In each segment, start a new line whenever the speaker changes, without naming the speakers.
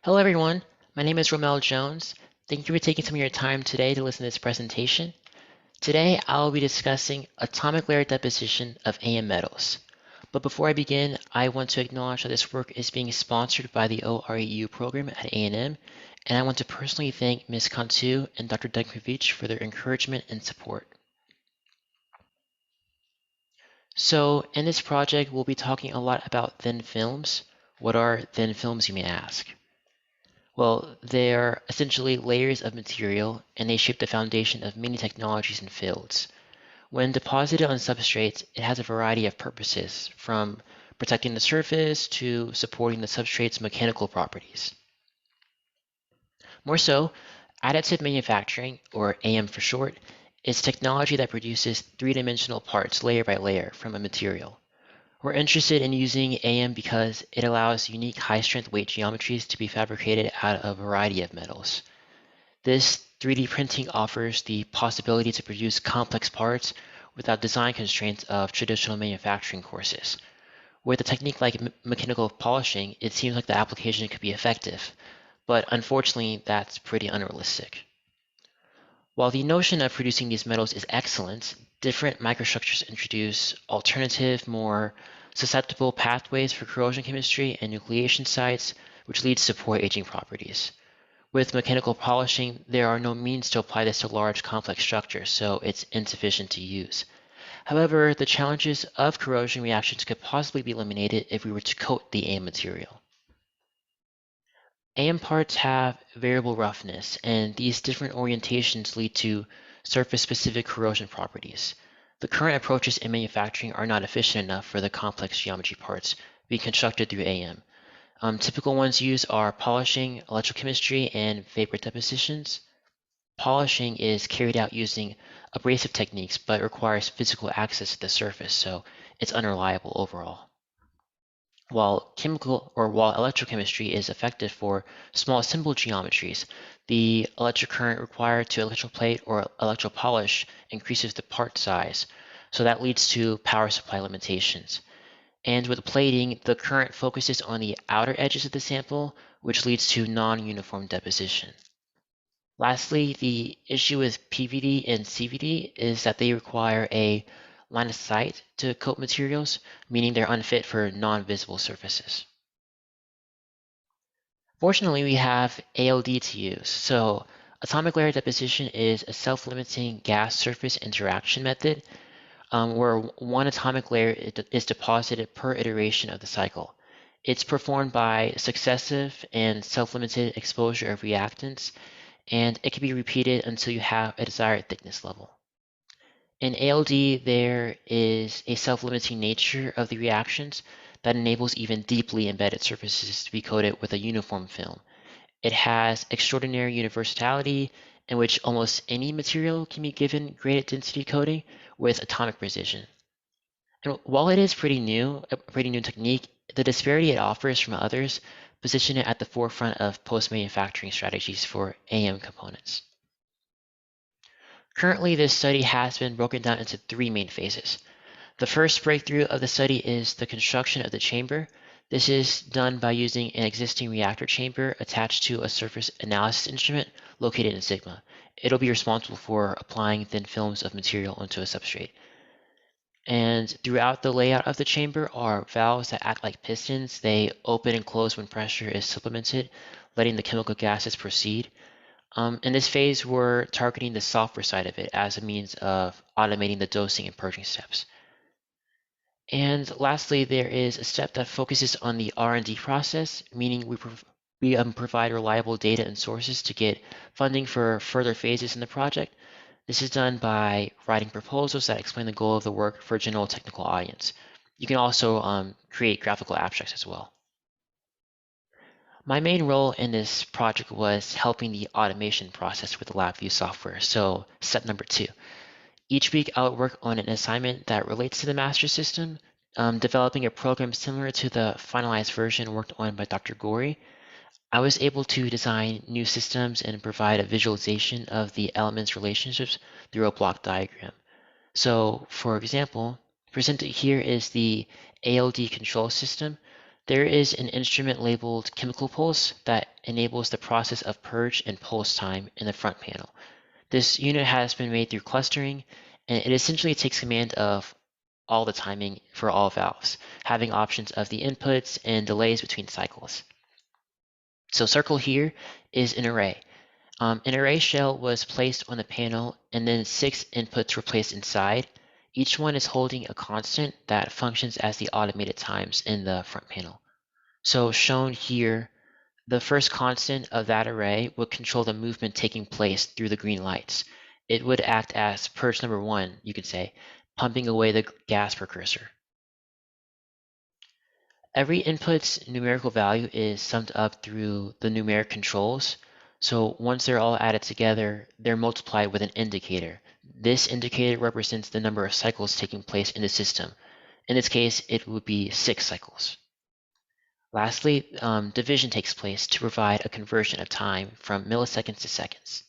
Hello everyone, my name is Rommel Jones. Thank you for taking some of your time today to listen to this presentation. Today I'll be discussing atomic layer deposition of AM metals. But before I begin, I want to acknowledge that this work is being sponsored by the OREU program at A&M, and I want to personally thank Ms. Cantu and Dr. Dunkovich for their encouragement and support. So in this project, we'll be talking a lot about thin films. What are thin films, you may ask? Well, they're essentially layers of material, and they shape the foundation of many technologies and fields. When deposited on substrates, it has a variety of purposes, from protecting the surface to supporting the substrate's mechanical properties. More so, additive manufacturing, or AM for short, is technology that produces three-dimensional parts layer by layer from a material. We're interested in using AM because it allows unique high-strength weight geometries to be fabricated out of a variety of metals. This 3D printing offers the possibility to produce complex parts without design constraints of traditional manufacturing courses. With a technique like mechanical polishing, it seems like the application could be effective, but unfortunately that's pretty unrealistic. While the notion of producing these metals is excellent, different microstructures introduce alternative, more susceptible pathways for corrosion chemistry and nucleation sites, which leads to poor aging properties. With mechanical polishing, there are no means to apply this to large complex structures, so it's insufficient to use. However, the challenges of corrosion reactions could possibly be eliminated if we were to coat the AM material. AM parts have variable roughness, and these different orientations lead to surface-specific corrosion properties. The current approaches in manufacturing are not efficient enough for the complex geometry parts being constructed through AM. Typical ones used are polishing, electrochemistry, and vapor depositions. Polishing is carried out using abrasive techniques but requires physical access to the surface, so it's unreliable overall. While electrochemistry is effective for small simple geometries, the electric current required to electroplate or electropolish increases the part size, so that leads to power supply limitations. And with plating, the current focuses on the outer edges of the sample, which leads to non-uniform deposition. Lastly, the issue with PVD and CVD is that they require a line of sight to coat materials, meaning they're unfit for non-visible surfaces. Fortunately, we have ALD to use. So atomic layer deposition is a self-limiting gas surface interaction method where one atomic layer is deposited per iteration of the cycle. It's performed by successive and self-limited exposure of reactants, and it can be repeated until you have a desired thickness level. In ALD, there is a self-limiting nature of the reactions that enables even deeply embedded surfaces to be coated with a uniform film. It has extraordinary universality in which almost any material can be given graded density coating with atomic precision. And while it is a pretty new technique, the disparity it offers from others position it at the forefront of post-manufacturing strategies for AM components. Currently, this study has been broken down into three main phases. The first breakthrough of the study is the construction of the chamber. This is done by using an existing reactor chamber attached to a surface analysis instrument located in Sigma. It'll be responsible for applying thin films of material onto a substrate. And throughout the layout of the chamber are valves that act like pistons. They open and close when pressure is supplemented, letting the chemical gases proceed. In this phase, we're targeting the software side of it as a means of automating the dosing and purging steps. And lastly, there is a step that focuses on the R&D process, meaning we provide reliable data and sources to get funding for further phases in the project. This is done by writing proposals that explain the goal of the work for a general technical audience. You can also create graphical abstracts as well. My main role in this project was helping the automation process with the LabVIEW software, so step number 2. Each week I would work on an assignment that relates to the master system, developing a program similar to the finalized version worked on by Dr. Gorey. I was able to design new systems and provide a visualization of the elements' relationships through a block diagram. So, for example, presented here is the ALD control system. There is an instrument labeled chemical pulse that enables the process of purge and pulse time in the front panel. This unit has been made through clustering, and it essentially takes command of all the timing for all valves, having options of the inputs and delays between cycles. So circle here is an array. An array shell was placed on the panel and then 6 inputs were placed inside. Each one is holding a constant that functions as the automated times in the front panel. So shown here, the first constant of that array would control the movement taking place through the green lights. It would act as purge number 1, you could say, pumping away the gas precursor. Every input's numerical value is summed up through the numeric controls. So once they're all added together, they're multiplied with an indicator. This indicator represents the number of cycles taking place in the system. In this case, it would be 6 cycles. Lastly, division takes place to provide a conversion of time from milliseconds to seconds.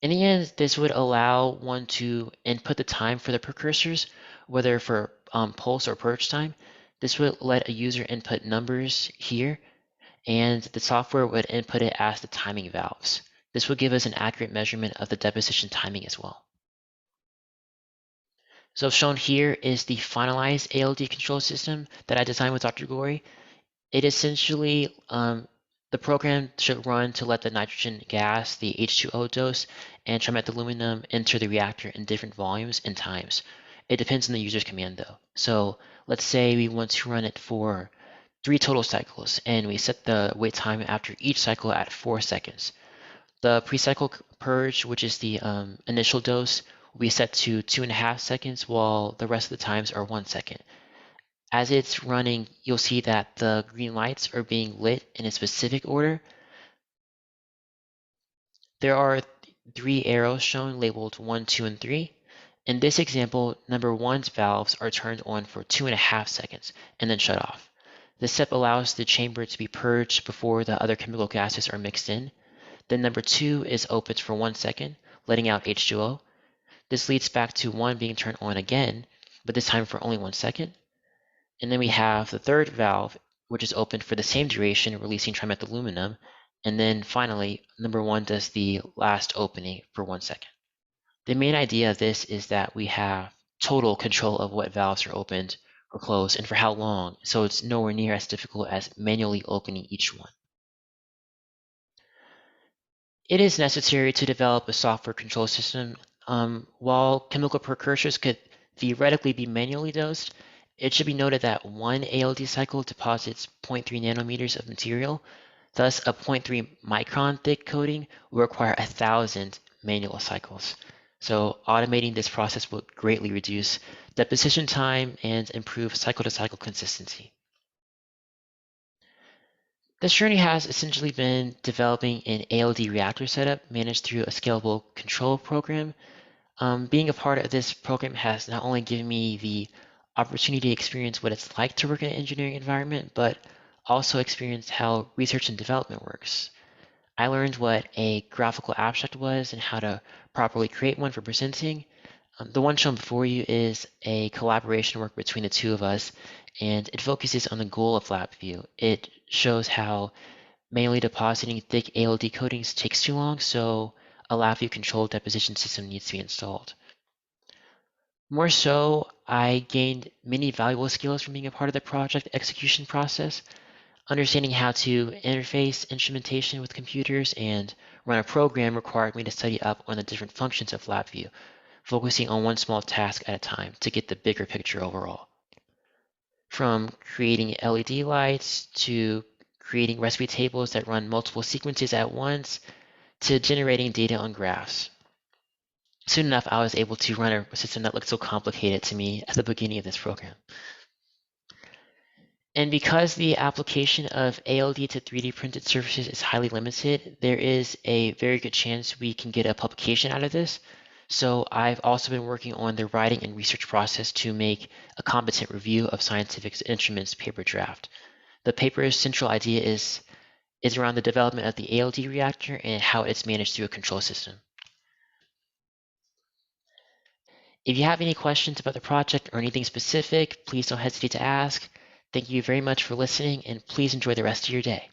In the end, this would allow one to input the time for the precursors, whether for pulse or purge time. This would let a user input numbers here, and the software would input it as the timing valves. This would give us an accurate measurement of the deposition timing as well. So shown here is the finalized ALD control system that I designed with Dr. Gori. It essentially, the program should run to let the nitrogen gas, the H2O dose, and trimethyluminium enter the reactor in different volumes and times. It depends on the user's command though. So let's say we want to run it for 3 total cycles, and we set the wait time after each cycle at 4 seconds. The pre-cycle purge, which is the initial dose, will be set to 2.5 seconds, while the rest of the times are 1 second. As it's running, you'll see that the green lights are being lit in a specific order. There are 3 arrows shown labeled 1, 2, and 3. In this example, number 1's valves are turned on for 2.5 seconds and then shut off. This step allows the chamber to be purged before the other chemical gases are mixed in. Then number 2 is opened for 1 second, letting out H2O. This leads back to 1 being turned on again, but this time for only 1 second. And then we have the third valve, which is opened for the same duration, releasing trimethyluminium. And then finally, number 1 does the last opening for 1 second. The main idea of this is that we have total control of what valves are opened or closed and for how long, so it's nowhere near as difficult as manually opening each one. It is necessary to develop a software control system. While chemical precursors could theoretically be manually dosed, it should be noted that one ALD cycle deposits 0.3 nanometers of material. Thus, a 0.3 micron thick coating will require 1,000 manual cycles. So automating this process will greatly reduce deposition time and improve cycle-to-cycle consistency. This journey has essentially been developing an ALD reactor setup managed through a scalable control program. Being a part of this program has not only given me the opportunity to experience what it's like to work in an engineering environment, but also experience how research and development works. I learned what a graphical abstract was and how to properly create one for presenting. The one shown before you is a collaboration work between the two of us, and it focuses on the goal of LabVIEW. It shows how manually depositing thick ALD coatings takes too long, so a LabVIEW controlled deposition system needs to be installed. More so, I gained many valuable skills from being a part of the project execution process. Understanding how to interface instrumentation with computers and run a program required me to study up on the different functions of LabVIEW, focusing on one small task at a time to get the bigger picture overall. From creating LED lights to creating recipe tables that run multiple sequences at once to generating data on graphs. Soon enough, I was able to run a system that looked so complicated to me at the beginning of this program. And because the application of ALD to 3D printed surfaces is highly limited, there is a very good chance we can get a publication out of this. So I've also been working on the writing and research process to make a competent review of Scientific Instruments paper draft. The paper's central idea is around the development of the ALD reactor and how it's managed through a control system. If you have any questions about the project or anything specific, please don't hesitate to ask. Thank you very much for listening, and please enjoy the rest of your day.